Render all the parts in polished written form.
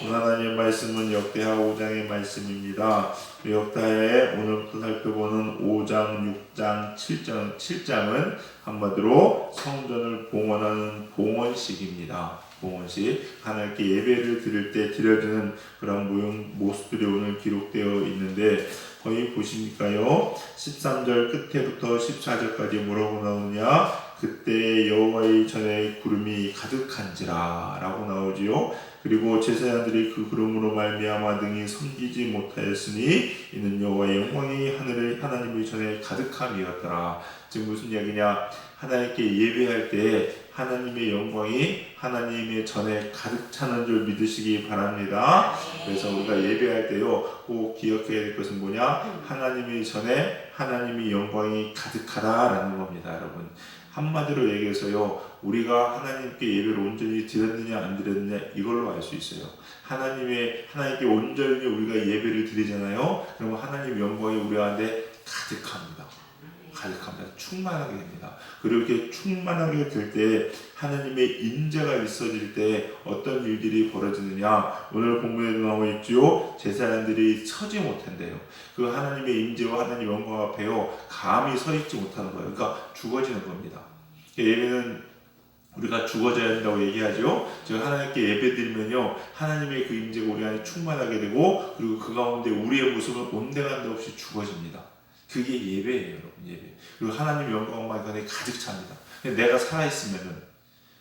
오늘 하나님의 말씀은 역대하 5장의 말씀입니다. 역대하에 오늘부터 살펴보는 5장, 6장, 7장은 한마디로 성전을 봉헌하는 봉헌식입니다. 봉헌식, 하나님께 예배를 드릴 때 드려지는 그런 모습들이 오늘 기록되어 있는데, 거기 보시니까요 13절 끝에부터 14절까지 뭐라고 나오냐, 그때 여호와의 전에 구름이 가득한지라 라고 나오지요. 그리고 제사장들이 그 구름으로 말미암아 등이 섬기지 못하였으니 이는 여호와의 영광이 하늘의 하나님의 전에 가득함이었더라. 지금 무슨 이야기냐, 하나님께 예배할 때 하나님의 영광이 하나님의 전에 가득 차는 줄 믿으시기 바랍니다. 그래서 우리가 예배할 때요 꼭 기억해야 될 것은 뭐냐, 하나님의 전에 하나님의 영광이 가득하다라는 겁니다. 여러분, 한마디로 얘기해서요, 우리가 하나님께 예배를 온전히 드렸느냐 안 드렸느냐 이걸로 알 수 있어요. 하나님께 온전히 우리가 예배를 드리잖아요. 그러면 하나님의 영광이 우리 안에 가득합니다. 충만하게 됩니다. 그리고 이렇게 충만하게 될 때 하나님의 임재가 있어질 때 어떤 일들이 벌어지느냐, 오늘 본문에도 나와 있죠. 제사장들이 서지 못한대요. 그 하나님의 임재와 하나님의 영광 앞에요 감히 서 있지 못하는 거예요. 그러니까 죽어지는 겁니다. 예배는 우리가 죽어져야 한다고 얘기하죠. 제가 하나님께 예배 드리면요 하나님의 그 임재가 우리 안에 충만하게 되고, 그리고 그 가운데 우리의 모습은 온데간데 없이 죽어집니다. 그게 예배예요, 여러분. 예배. 그리고 하나님의 영광만 안에 가득 찹니다. 내가 살아있으면은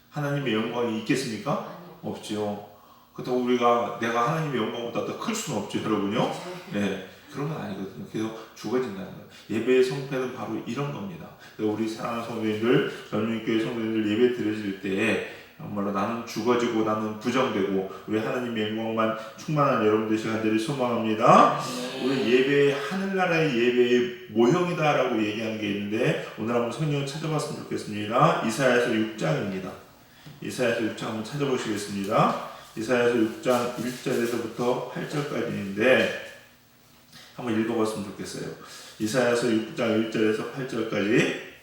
하나님의 영광이 있겠습니까? 없죠. 그렇다고 내가 하나님의 영광보다 더 클 수는 없죠, 여러분요. 네, 그런 건 아니거든요. 그래서 죽어진다는 거예요. 예배의 성패는 바로 이런 겁니다. 우리 사랑하는 성도님들, 전민교회 성도님들 예배 드려질 때 정말로 나는 죽어지고 나는 부정되고 우리 하나님의 영광만 충만한 여러분들 시간들이 소망합니다. 우리 예배, 하늘나라의 예배의 모형이다라고 얘기하는 게 있는데, 오늘 한번 성경을 찾아봤으면 좋겠습니다. 이사야서 6장입니다. 이사야서 6장 한번 찾아보시겠습니다. 이사야서 6장 1절에서부터 8절까지인데 한번 읽어봤으면 좋겠어요. 이사야서 6장 1절에서 8절까지,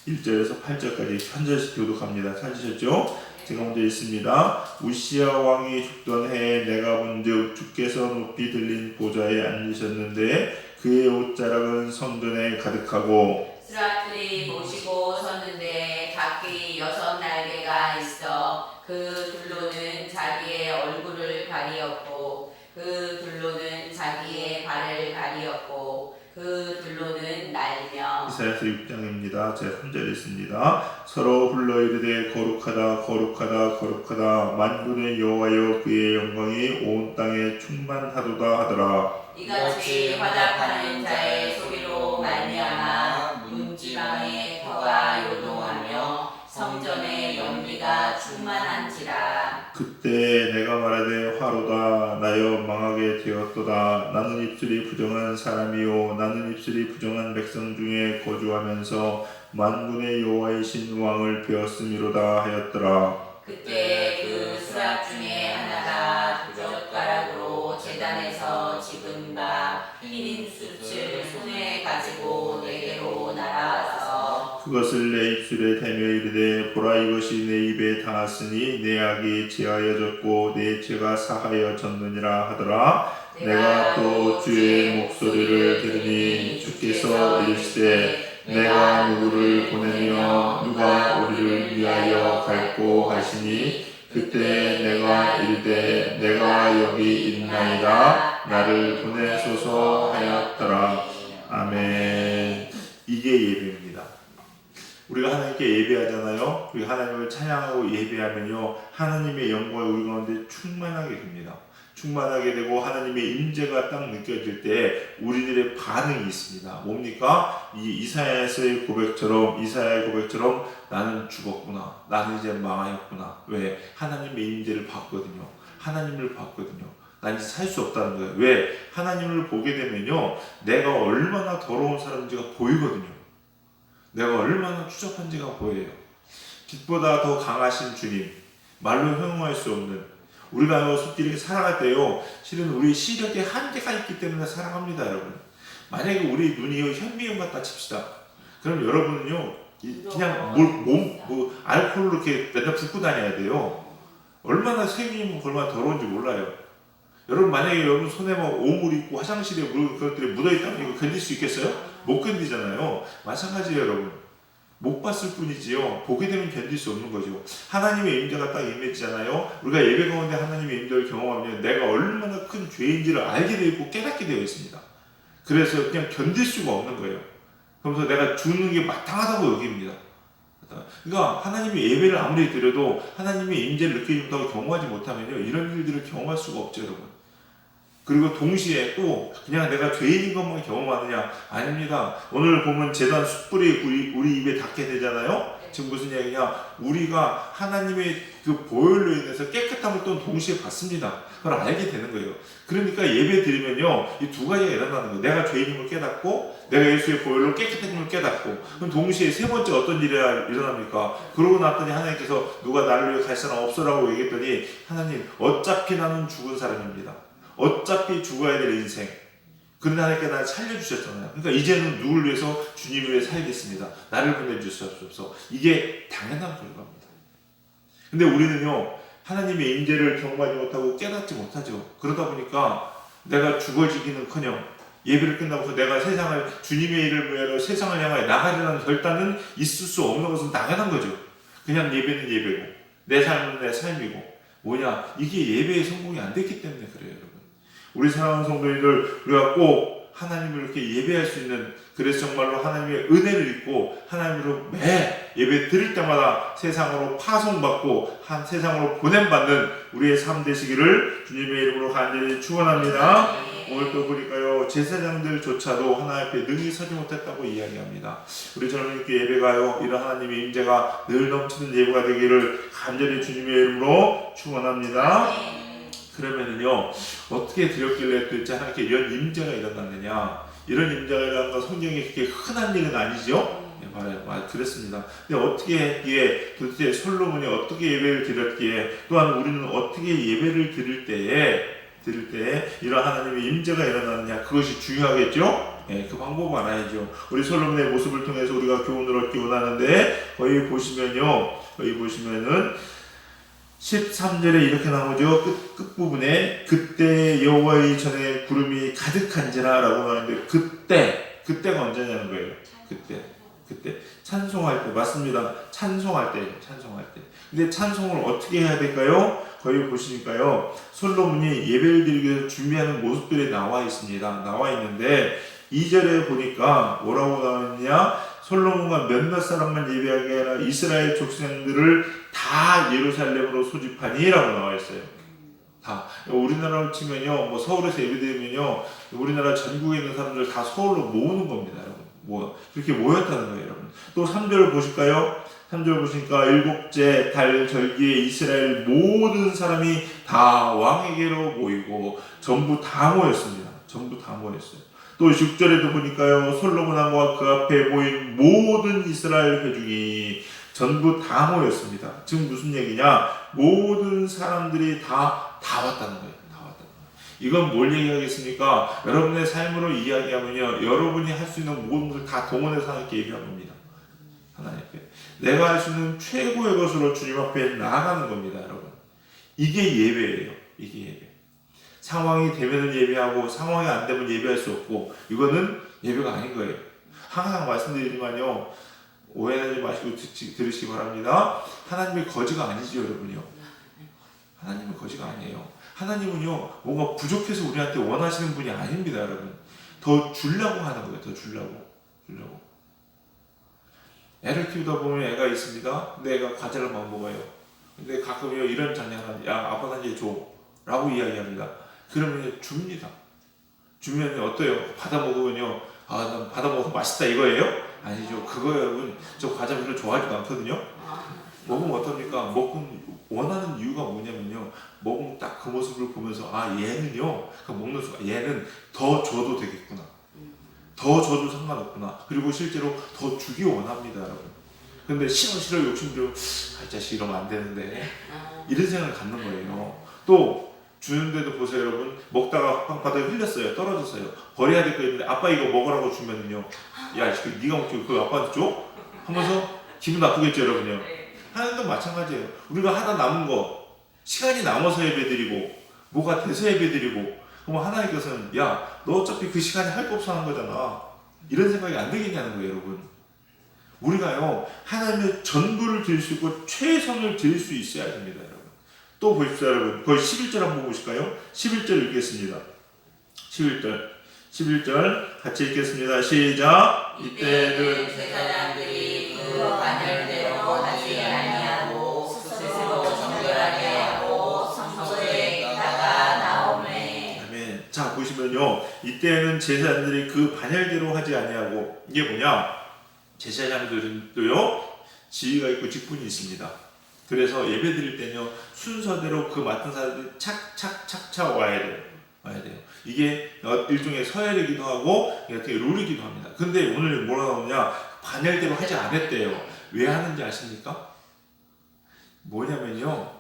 1절에서 8절까지 한 절씩 교독합니다. 찾으셨죠? 제가 먼저 읽습니다. 우시야 왕이 죽던 해에 내가 본즉 주께서 높이 들린 보좌에 앉으셨는데 그의 옷자락은 성전에 가득하고 스라틀이 모시고 섰는데 각기 6날개가 있어 그 둘로는 자기의 얼굴을 가리었고 그 둘로는 자기의 발을 가리었고 그 둘로는 날며. 이사야서 6장입니다. 제가 3절 읽습니다. 서로 불러 이르되 거룩하다 거룩하다 거룩하다 만군의 여호와여 그의 영광이 온 땅에 충만하도다 하더라. 이같이 화답하는 자의 소리로 말미암아 문지방의 터가 요동하며 성전의 연미가 충만한지라. 그때 내가 말하되 화로다 나여 망하게 되었도다. 나는 입술이 부정한 사람이요 나는 입술이 부정한 백성 중에 거주하면서 만군의 여호와이신 왕을 배웠음이로다 하였더라. 그때 그 수락 중에 하나가 부젓가락으로 제단에서 집은 바 흰 숯을 손에 가지고 내게로 날아와서 그것을 내 입술에 대며 이르되 보라 이것이 내 입에 닿았으니 내 악이 제하여졌고 내 죄가 사하여졌느니라 하더라. 내가 또 주의 목소리를 들으니 주께서 이르시되 내가 누구를 보내며 누가 우리를 위하여 갈꼬 하시니 그때 내가 이르되 내가 여기 있나이다 나를 보내소서 하였더라. 아멘. 이게 예배입니다. 우리가 하나님께 예배하잖아요. 우리가 하나님을 찬양하고 예배하면요 하나님의 영광이 우리 가운데 충만하게 됩니다. 충만하게 되고 하나님의 임재가 딱 느껴질 때 우리들의 반응이 있습니다. 뭡니까? 이 이사야의 고백처럼 나는 죽었구나. 나는 이제 망하였구나. 왜? 하나님의 임재를 봤거든요. 하나님을 봤거든요. 난 이제 살 수 없다는 거예요. 왜? 하나님을 보게 되면요 내가 얼마나 더러운 사람인지가 보이거든요. 내가 얼마나 추잡한지가 보여요. 빛보다 더 강하신 주님, 말로 형용할 수 없는, 우리가 속끼리 살아갈 때요 실은 우리 시력에 한계가 있기 때문에 살아갑니다. 여러분, 만약에 우리 눈이 현미경 같다 칩시다. 그럼 여러분은요 그냥 알코올로 이렇게 맨날 붓고 다녀야 돼요. 얼마나 생기면 얼마나 더러운지 몰라요. 여러분 만약에 여러분 손에 뭐 오물 있고 화장실에 물 그것들이 묻어있다면 이거 견딜 수 있겠어요? 못 견디잖아요. 마찬가지예요 여러분. 못 봤을 뿐이지요. 보게 되면 견딜 수 없는 거죠. 하나님의 임재가 딱 임했잖아요. 우리가 예배 가운데 하나님의 임재를 경험하면 내가 얼마나 큰 죄인지를 알게 되어 있고 깨닫게 되어 있습니다. 그래서 그냥 견딜 수가 없는 거예요. 그러면서 내가 주는 게 마땅하다고 여깁니다. 그러니까 하나님의 예배를 아무리 드려도 하나님의 임재를 느껴진다고 경험하지 못하면요 이런 일들을 경험할 수가 없죠 여러분. 그리고 동시에 또 그냥 내가 죄인인 것만 경험하느냐? 아닙니다. 오늘 보면 제단 숯불이 우리 입에 닿게 되잖아요. 지금 무슨 얘기냐? 우리가 하나님의 그 보혈로 인해서 깨끗함을 또 동시에 받습니다. 그걸 알게 되는 거예요. 그러니까 예배 드리면요 이 두 가지가 일어나는 거예요. 내가 죄인임을 깨닫고 내가 예수의 보혈로 깨끗해짐을 깨닫고 그럼 동시에 세 번째 어떤 일이 일어납니까? 그러고 났더니 하나님께서 누가 나를 위해 갈 사람 없어라고 얘기했더니 하나님 어차피 나는 죽은 사람입니다. 어차피 죽어야 될 인생. 그런데 하나님께 나를 살려주셨잖아요. 그러니까 이제는 누굴 위해서 주님을 위해 살겠습니다. 나를 보내주시옵소서. 이게 당연한 결과입니다. 근데 우리는요 하나님의 임재를 경험하지 못하고 깨닫지 못하죠. 그러다 보니까 내가 죽어지기는커녕 예배를 끝나고서 내가 세상을 주님의 일을 위하여 세상을 향하여 나가려는 결단은 있을 수 없는 것은 당연한 거죠. 그냥 예배는 예배고 내 삶은 내 삶이고 뭐냐 이게 예배의 성공이 안 됐기 때문에 그래요 여러분. 우리 사랑하는 성도님들 우리가 꼭 하나님을 이렇게 예배할 수 있는 그래서 정말로 하나님의 은혜를 입고 하나님으로 매 예배 드릴 때마다 세상으로 파송받고 한 세상으로 보냄받는 우리의 삶 되시기를 주님의 이름으로 간절히 축원합니다. 오늘 또 보니까요 제사장들조차도 하나님 앞에 능히 서지 못했다고 이야기합니다. 우리 저는 이렇게 예배가요 이런 하나님의 임재가 늘 넘치는 예배가 되기를 간절히 주님의 이름으로 축원합니다. 그러면은요 어떻게 드렸길래 도대체 하나님께 이런 임재가 일어났느냐? 이런 임재가 일어난 건 성경에 그렇게 흔한 일은 아니죠. 말해요. 그랬습니다. 근데 어떻게 했기에 도대체 솔로몬이 어떻게 예배를 드렸기에 또한 우리는 어떻게 예배를 드릴 때에 이런 하나님의 임재가 일어나느냐 그것이 중요하겠죠. 그 방법 알아야죠. 우리 솔로몬의 모습을 통해서 우리가 교훈을 얻기 원하는데 거기 보시면은 13절에 이렇게 나오죠. 끝부분에 그때 여호와의 전에 구름이 가득한지라 라고 하는데 그때가 언제냐는 거예요. 그때 찬송할 때 맞습니다. 찬송할 때. 근데 찬송을 어떻게 해야 될까요? 거기 보시니까요. 솔로몬이 예배를 드리기 위해서 준비하는 모습들이 나와 있는데 2절에 보니까 뭐라고 나왔냐? 솔로몬과 몇몇 사람만 예배하게 아니라 이스라엘 족장들을 다 예루살렘으로 소집하니라고 나와 있어요. 다 우리나라로 치면요, 뭐 서울에서 예배드리면요, 우리나라 전국에 있는 사람들 다 서울로 모으는 겁니다, 여러분. 그렇게 모였다는 거예요, 여러분. 또 3절을 보실까요? 3절 보시니까 일곱째 달 절기에 이스라엘 모든 사람이 다 왕에게로 모이고 전부 다 모였습니다. 또 6절에도 보니까요 솔로몬 왕과 그 앞에 모인 모든 이스라엘 회중이 전부 다 모였습니다. 지금 무슨 얘기냐? 모든 사람들이 다 왔다는 거예요. 이건 뭘 얘기하겠습니까? 여러분의 삶으로 이야기하면요 여러분이 할 수 있는 모든 것을 다 동원해서 하나님께 얘기하는 겁니다. 하나님 앞에 내가 할 수 있는 최고의 것으로 주님 앞에 나아가는 겁니다. 여러분 이게 예배예요. 상황이 되면 예배하고 상황이 안 되면 예배할 수 없고 이거는 예배가 아닌 거예요. 항상 말씀드리지만요 오해하지 마시고 들으시기 바랍니다. 하나님의 거지가 아니죠 여러분요. 하나님은 거지가 아니에요. 하나님은요 뭔가 부족해서 우리한테 원하시는 분이 아닙니다 여러분. 더 주려고 하는 거예요. 더 주려고. 애를 키우다 보면 애가 있습니다. 근데 애가 과자를 막 먹어요. 근데 가끔요 이런 장난을 야 아빠 나한테 줘 라고 이야기합니다. 그러면 줍니다. 주면 어때요? 받아 먹으면요 난 받아 먹어서 맛있다 이거예요? 아니죠. 그거 여러분 저 과자 별로 좋아하지도 않거든요. 먹으면 어떻습니까? 먹고 원하는 이유가 뭐냐면요 먹으면 딱 그 모습을 보면서 얘는요 먹는 순간 얘는 더 줘도 되겠구나, 더 줘도 상관없구나, 그리고 실제로 더 주기 원합니다 여러분. 근데 싫어 욕심대로 이 자식 이러면 안 되는데 이런 생각을 갖는 거예요. 또 주는데도 보세요 여러분. 먹다가 바닥에 흘렸어요. 떨어졌어요. 버려야 될 거 있는데 아빠 이거 먹으라고 주면은요 야 네가 먹지 그거 아빠한테 줘? 하면서 기분 나쁘겠죠 여러분요. 하나님도 마찬가지예요. 우리가 하다 남은 거 시간이 남아서 예배드리고 뭐가 돼서 예배드리고, 그럼 하나님께서는 야, 너 어차피 그 시간에 할 거 없어 하는 거잖아, 이런 생각이 안 들겠냐는 거예요, 여러분. 우리가요, 하나님의 전부를 드릴 수 있고 최선을 드릴 수 있어야 됩니다, 여러분. 또 보십시오, 여러분. 거의 11절 한번 보실까요? 11절 읽겠습니다. 11절 같이 읽겠습니다. 시작. 이때는 제사장들이 그 관열대로 하지 아니하고 스스로 정결하게 하고 성소에 있다가 나오매. 아멘. 자, 보시면요, 이때는 제사장들이 그 반열대로 하지 아니하고, 이게 뭐냐? 제사장들도요, 지위가 있고 직분이 있습니다. 그래서 예배 드릴 때는요, 순서대로 그 맡은 사람들이 착착착착 와야 돼요. 이게 일종의 서열이기도 하고 어떻게 룰이기도 합니다. 근데 오늘 뭐라 나오냐? 반열대로 하지 않았대요. 왜 하는지 아십니까? 뭐냐면요,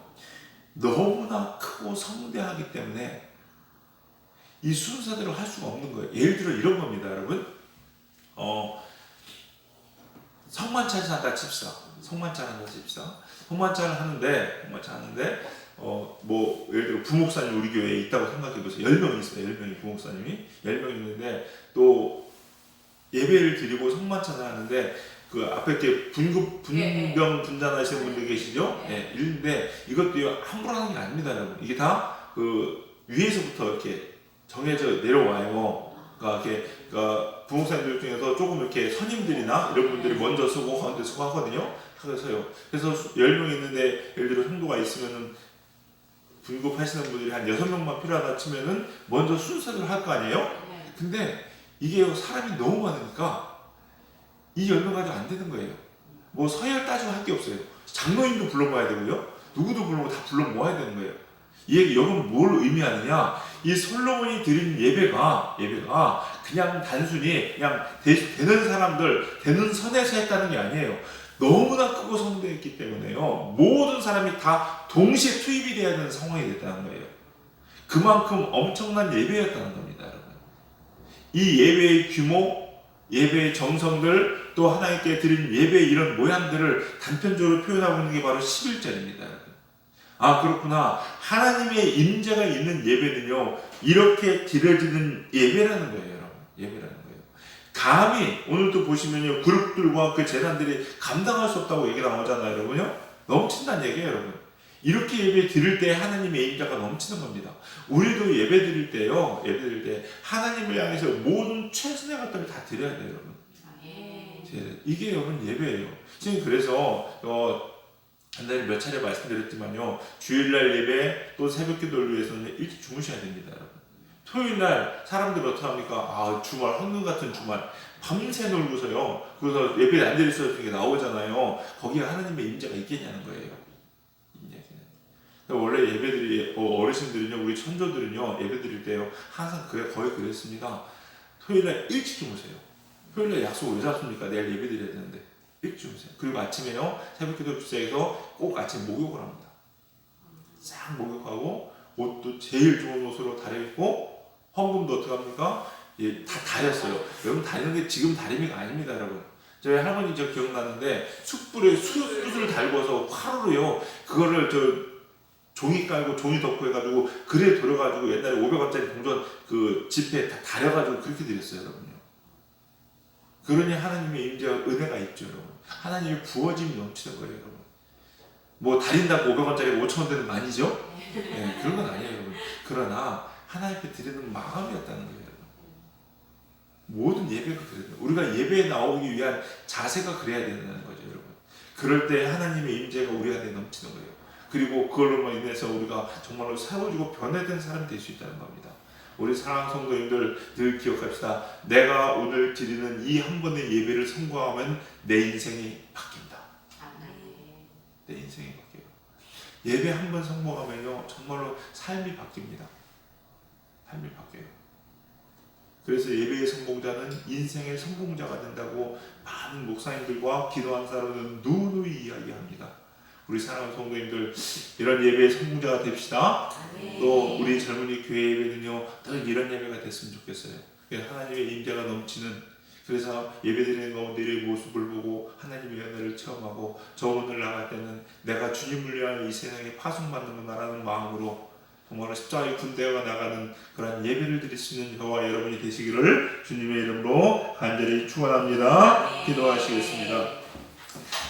너무나 크고 성대하기 때문에 이 순서대로 할 수가 없는 거예요. 예를 들어 이런 겁니다, 여러분. 성만찬을 한다 칩시다. 성만찬을 하는데, 뭐 예를 들어 부목사님 우리 교회에 있다고 생각해 보세요. 10명이 있어요. 10명이 부목사님이 10명 있는데, 또 예배를 드리고 성만찬을 하는데 그 앞에 이렇게 분병 분잔하시는 분들 계시죠? 예, 이런데 이것도 함부로 하는 게 아닙니다, 여러분. 이게 다 그 위에서부터 이렇게 정해져 내려와요. 그러니까 부목사님들 중에서 조금 이렇게 선임들이나 이런 분들이 먼저 서고 가운데 서고 하거든요. 서요. 그래서 10명 있는데 예를 들어 성도가 있으면은 분급하시는 분들이 한 6명만 필요하다 치면은 먼저 순서대로 할 거 아니에요? 근데 이게 사람이 너무 많으니까 이 10명 가지고 안 되는 거예요. 뭐 서열 따지고 할 게 없어요. 장로님도 불러 모아야 되고요. 누구도 불러 다 불러 모아야 되는 거예요. 이 얘기, 여러분 뭘 의미하느냐? 이 솔로몬이 드린 예배가 그냥 단순히 그냥 되는 사람들, 되는 선에서 했다는 게 아니에요. 너무나 크고 성대했기 때문에요, 모든 사람이 다 동시에 투입이 되어야 되는 상황이 됐다는 거예요. 그만큼 엄청난 예배였다는 겁니다, 여러분. 이 예배의 규모, 예배의 정성들, 또 하나님께 드린 예배의 이런 모양들을 단편적으로 표현하고 있는 게 바로 11절입니다, 여러분. 아, 그렇구나. 하나님의 임재가 있는 예배는요, 이렇게 드려지는 예배라는 거예요, 여러분. 예배라는 거예요. 감히 오늘도 보시면요, 그룹들과 그 재단들이 감당할 수 없다고 얘기 나오잖아요, 여러분요. 넘친다는 얘기예요, 여러분. 이렇게 예배 드릴 때 하나님의 임재가 넘치는 겁니다. 우리도 예배 드릴 때요, 하나님을 향해서 모든 최선의 것들을 다 드려야 돼요, 여러분. 이게 여러분 예배예요. 지금 그래서 옛날에 몇 차례 말씀드렸지만요, 주일날 예배 또 새벽기도를 위해서는 일찍 주무셔야 됩니다, 여러분. 토요일날 사람들 어떻게 합니까? 주말, 황금 같은 주말 밤새 놀고서요, 그래서 예배에 안 드릴 수 있는 게 나오잖아요. 거기에 하나님의 임재가 있겠냐는 거예요. 원래 예배들이, 어르신들은요, 우리 천조들은요, 예배 드릴 때요, 항상 거의 그랬습니다. 토요일날 일찍 주무세요. 토요일날 약속 왜 잡습니까? 내일 예배 드려야 되는데 일찍 주무세요. 그리고 아침에요, 새벽기도 시작해서 꼭 아침 목욕을 합니다. 싹 목욕하고 옷도 제일 좋은 옷으로 다려입고, 헌금도 어떻게 합니까? 다 다렸어요. 여러분, 다리는 게 지금 다리미가 아닙니다, 여러분. 저희 할머니 저 기억나는데 숯불에 숯을 달궈서 화로로요, 그거를 종이 깔고 종이 덮고 해가지고 그래 돌려가지고 옛날에 500원짜리 동전 그 지폐 다 다려가지고 그렇게 드렸어요, 여러분요. 그러니 하나님의 임재와 은혜가 있죠, 여러분. 하나님의 부어짐이 넘치는 거예요, 여러분. 뭐 다린다고 500원짜리 5,000원 되는 거 아니죠? 네, 그런 건 아니에요, 여러분. 그러나 하나님께 드리는 마음이었다는 거예요, 여러분. 모든 예배가 그래요. 우리가 예배에 나오기 위한 자세가 그래야 된다는 거죠, 여러분. 그럴 때 하나님의 임재가 우리 안에 넘치는 거예요. 그리고 그걸로 인해서 우리가 정말로 세워지고 변화된 사람이 될 수 있다는 겁니다. 우리 사랑하는 성도님들 늘 기억합시다. 내가 오늘 드리는 이 한 번의 예배를 성공하면 내 인생이 바뀝니다. 내 인생이 바뀌어요. 예배 한 번 성공하면요, 정말로 삶이 바뀝니다. 삶이 바뀌어요. 그래서 예배의 성공자는 인생의 성공자가 된다고 많은 목사님들과 기도한 사람은 누누이 이야기합니다. 우리 사랑하는 성도님들, 이런 예배의 성공자가 됩시다. 또 우리 젊은이 교회 예배는요, 늘 이런 예배가 됐으면 좋겠어요. 하나님의 임재가 넘치는, 그래서 예배드리는 가운데의 모습을 보고 하나님의 은혜를 체험하고 저 오늘 나갈 때는 내가 주님을 위하여 이 세상에 파송받는구나라는 마음으로 정말 십자가의 군대가 나가는 그런 예배를 드릴 수 있는 저와 여러분이 되시기를 주님의 이름으로 간절히 축원합니다. 기도하시겠습니다.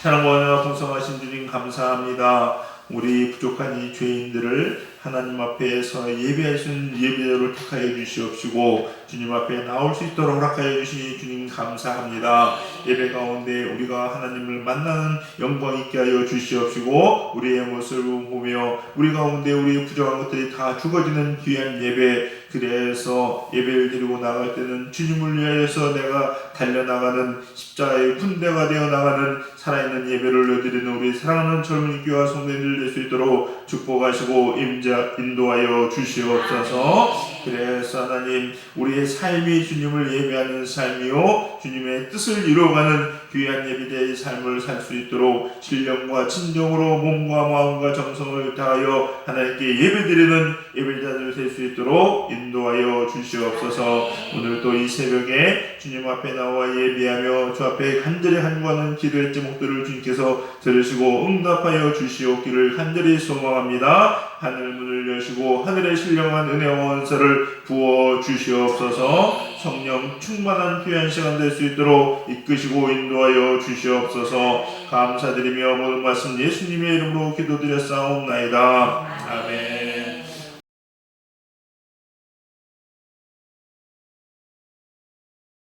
사랑과 풍성하신 주님 감사합니다. 우리 부족한 이 죄인들을 하나님 앞에서 예배할 수 있는 예배를 택하여 주시옵시고 주님 앞에 나올 수 있도록 허락하여 주시니 주님 감사합니다. 예배 가운데 우리가 하나님을 만나는 영광 있게 하여 주시옵시고 우리의 모습을 보며 우리 가운데 우리의 부족한 것들이 다 죽어지는 귀한 예배, 그래서 예배를 드리고 나갈 때는 주님을 위하여서 내가 달려나가는 십자가의 군대가 되어 나가는 살아있는 예배를 드리는 우리 사랑하는 젊은 교회와 성도님들 될 수 있도록 축복하시고 인도하여 주시옵소서. 그래서 하나님 우리의 삶이 주님을 예배하는 삶이요 주님의 뜻을 이루어가는 귀한 예배자의 삶을 살 수 있도록 신령과 진정으로 몸과 마음과 정성을 다하여 하나님께 예배드리는 예배자들 될 수 있도록 인도하여 주시옵소서. 오늘 또 이 새벽에 주님 앞에 나와 예배하며 주 앞에 간절히 간구하는 기도의 제목들을 주님께서 들으시고 응답하여 주시옵기를 간절히 소망합니다. 하늘 문을 여시고 하늘의 신령한 은혜와 원사를 부어 주시옵소서. 성령 충만한 귀한 시간 될 수 있도록 이끄시고 인도하여 주시옵소서. 감사드리며 모든 말씀 예수님의 이름으로 기도드렸사옵나이다. 아멘.